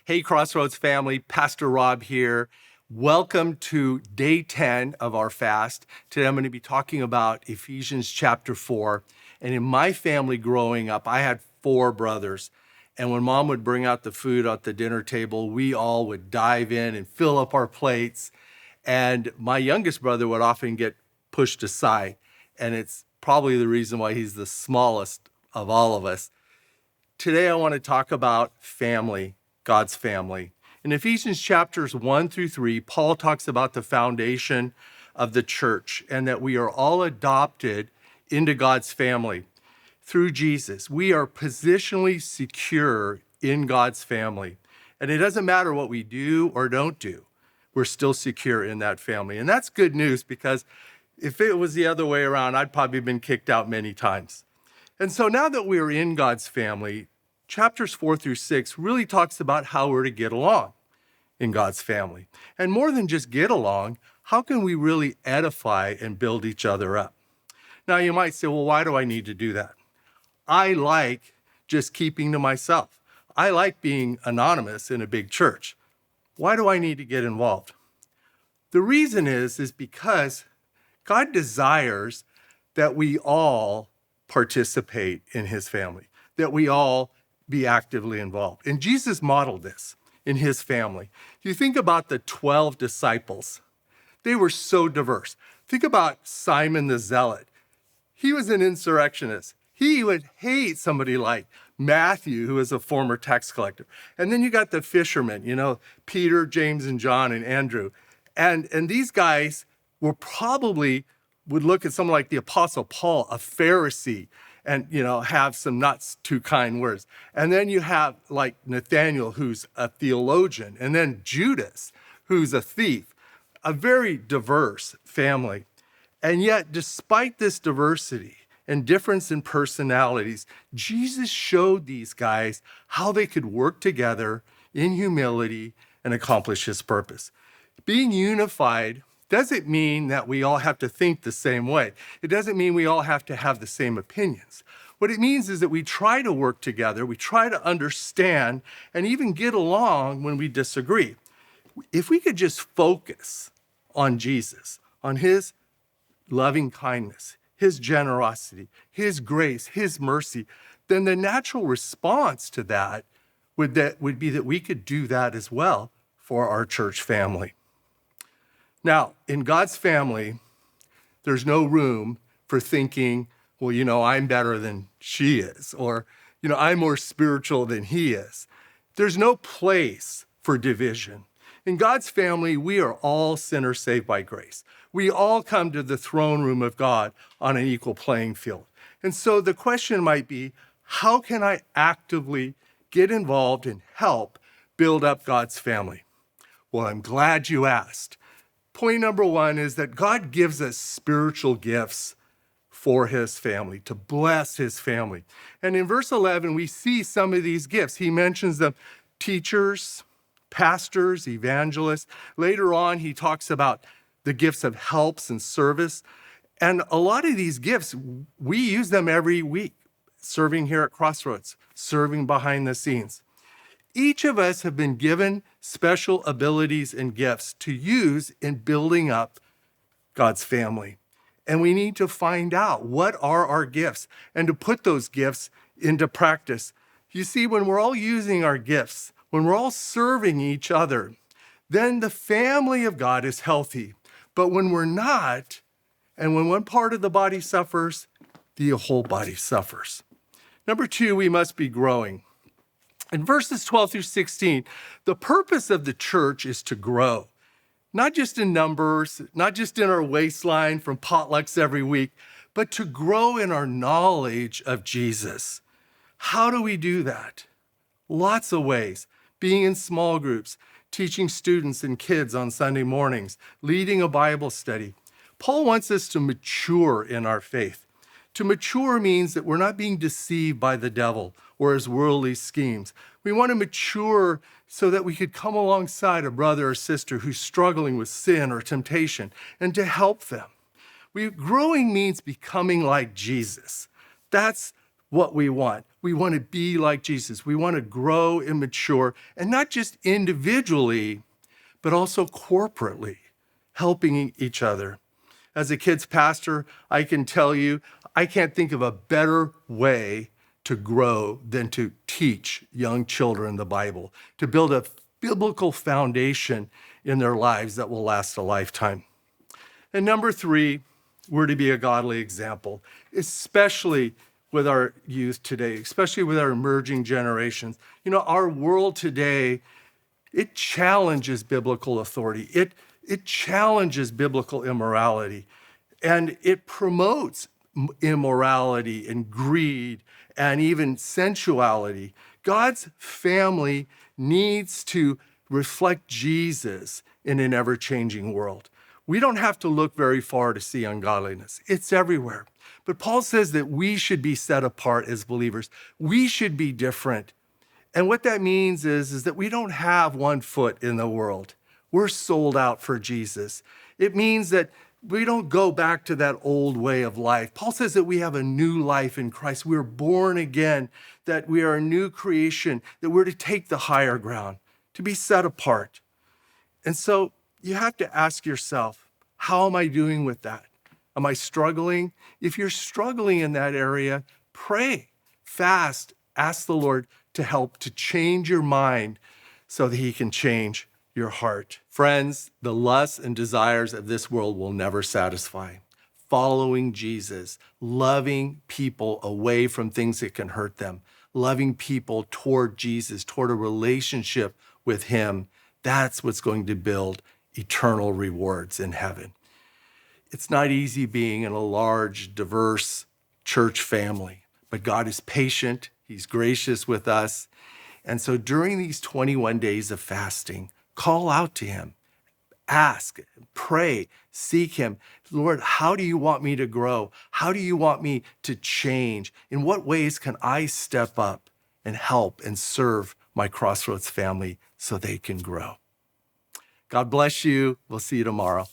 Hey, Crossroads family, Pastor Rob here. Welcome to day 10 of our fast. Today I'm going to be talking about Ephesians chapter 4. And in my family growing up, I had 4 brothers. And when mom would bring out the food at the dinner table, we all would dive in and fill up our plates. And my youngest brother would often get pushed aside. And it's probably the reason why he's the smallest of all of us. Today I want to talk about family. God's family. In Ephesians chapters 1 through 3, Paul talks about the foundation of the church and that we are all adopted into God's family through Jesus. We are positionally secure in God's family. And it doesn't matter what we do or don't do, we're still secure in that family. And that's good news because if it was the other way around, I'd probably been kicked out many times. And so now that we're in God's family, chapters 4 through 6 really talks about how we're to get along in God's family. And more than just get along, how can we really edify and build each other up? Now you might say, well, why do I need to do that? I like just keeping to myself. I like being anonymous in a big church. Why do I need to get involved? The reason is because God desires that we all participate in his family, that we all be actively involved. And Jesus modeled this in his family. If you think about the 12 disciples, they were so diverse. Think about Simon the Zealot. He was an insurrectionist. He would hate somebody like Matthew, who was a former tax collector. And then you got the fishermen, Peter, James, and John, and Andrew. And these guys would look at someone like the Apostle Paul, a Pharisee, and, have some not too kind words. And then you have like Nathaniel, who's a theologian, and then Judas, who's a thief, a very diverse family. And yet, despite this diversity and difference in personalities, Jesus showed these guys how they could work together in humility and accomplish his purpose. Being unified doesn't mean that we all have to think the same way. It doesn't mean we all have to have the same opinions. What it means is that we try to work together, we try to understand, and even get along when we disagree. If we could just focus on Jesus, on his loving kindness, his generosity, his grace, his mercy, then the natural response to that would be that we could do that as well for our church family. Now, in God's family, there's no room for thinking, well, I'm better than she is, or, I'm more spiritual than he is. There's no place for division. In God's family, we are all sinners saved by grace. We all come to the throne room of God on an equal playing field. And so the question might be, how can I actively get involved and help build up God's family? Well, I'm glad you asked. Point number 1 is that God gives us spiritual gifts for his family, to bless his family. And in verse 11, we see some of these gifts. He mentions them: teachers, pastors, evangelists. Later on, he talks about the gifts of helps and service. And a lot of these gifts, we use them every week, serving here at Crossroads, serving behind the scenes. Each of us have been given special abilities and gifts to use in building up God's family. And we need to find out what are our gifts and to put those gifts into practice. You see, when we're all using our gifts, when we're all serving each other, then the family of God is healthy. But when we're not, and when one part of the body suffers, the whole body suffers. Number 2, we must be growing. In verses 12 through 16, the purpose of the church is to grow, not just in numbers, not just in our waistline from potlucks every week, but to grow in our knowledge of Jesus. How do we do that? Lots of ways. Being in small groups, teaching students and kids on Sunday mornings, leading a Bible study. Paul wants us to mature in our faith. To mature means that we're not being deceived by the devil or his worldly schemes. We want to mature so that we could come alongside a brother or sister who's struggling with sin or temptation and to help them. Growing means becoming like Jesus. That's what we want. We want to be like Jesus. We want to grow and mature, and not just individually, but also corporately, helping each other. As a kids pastor, I can tell you, I can't think of a better way to grow than to teach young children the Bible, to build a biblical foundation in their lives that will last a lifetime. And number 3, we're to be a godly example, especially with our youth today, especially with our emerging generations. You know, our world today, it challenges biblical authority. It challenges biblical immorality, and it promotes immorality and greed and even sensuality. God's family needs to reflect Jesus in an ever-changing world. We don't have to look very far to see ungodliness. It's everywhere. But Paul says that we should be set apart as believers. We should be different. And what that means is that we don't have one foot in the world. We're sold out for Jesus. It means that we don't go back to that old way of life. Paul says that we have a new life in Christ. We're born again, that we are a new creation, that we're to take the higher ground, to be set apart. And so you have to ask yourself, how am I doing with that? Am I struggling? If you're struggling in that area, pray, fast, ask the Lord to help to change your mind so that he can change your heart. Friends, the lusts and desires of this world will never satisfy. Following Jesus, loving people away from things that can hurt them, loving people toward Jesus, toward a relationship with him, that's what's going to build eternal rewards in heaven. It's not easy being in a large, diverse church family, but God is patient. He's gracious with us. And so during these 21 days of fasting, call out to him, ask, pray, seek him. Lord, how do you want me to grow? How do you want me to change? In what ways can I step up and help and serve my Crossroads family so they can grow? God bless you. We'll see you tomorrow.